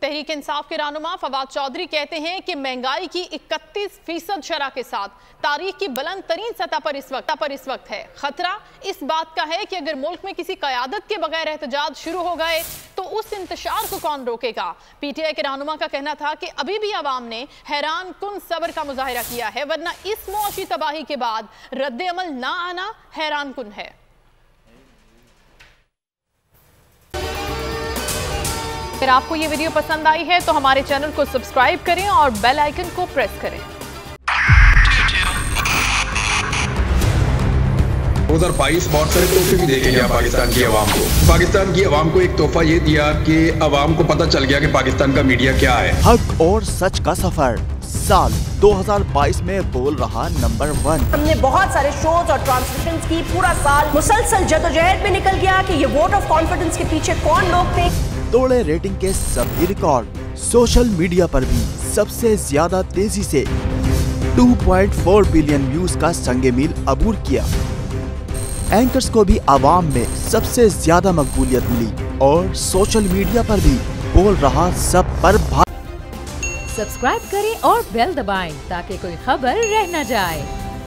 तहरीक इंसाफ के रहनुमा फवाद चौधरी कहते हैं कि महंगाई की 31% शरह के साथ तारीख की बुलंद तरीन सतह पर इस वक्त है। खतरा इस बात का है कि अगर मुल्क में किसी क़यादत के बगैर एहतजाज शुरू हो गए तो उस इंतशार को कौन रोकेगा। पीटीआई के रहनुमा का कहना था कि अभी भी अवाम ने हैरान कुन सब्र का मुजाहिरा किया है, वरना इस मुआशी तबाही के बाद रद्द अमल ना आना हैरान कुन है। अगर आपको ये वीडियो पसंद आई है तो हमारे चैनल को सब्सक्राइब करें और बेल आइकन को प्रेस करें। 2022 बहुत सारे तोहफे भी देखे गया पाकिस्तान की आवाम को। पाकिस्तान की आवाम को एक तोहफा ये दिया कि आवाम को पता चल गया कि पाकिस्तान का मीडिया क्या है। हक और सच का सफर साल 2022 में बोल रहा नंबर 1। हमने बहुत सारे शोज और ट्रांसमिशंस की, पूरा साल मुसलसल जदोजहद में निकल गया कि ये वोट ऑफ कॉन्फिडेंस के पीछे कौन लोग थे। तोड़े रेटिंग के सभी रिकॉर्ड। सोशल मीडिया पर भी सबसे ज्यादा तेजी से 2.4 बिलियन व्यूज का संगे मील अबूर किया। एंकर्स को भी आवाम में सबसे ज्यादा मकबूलियत मिली और सोशल मीडिया पर भी बोल रहा सब पर सब्सक्राइब करें और बेल दबाएं ताकि कोई खबर रह न जाए।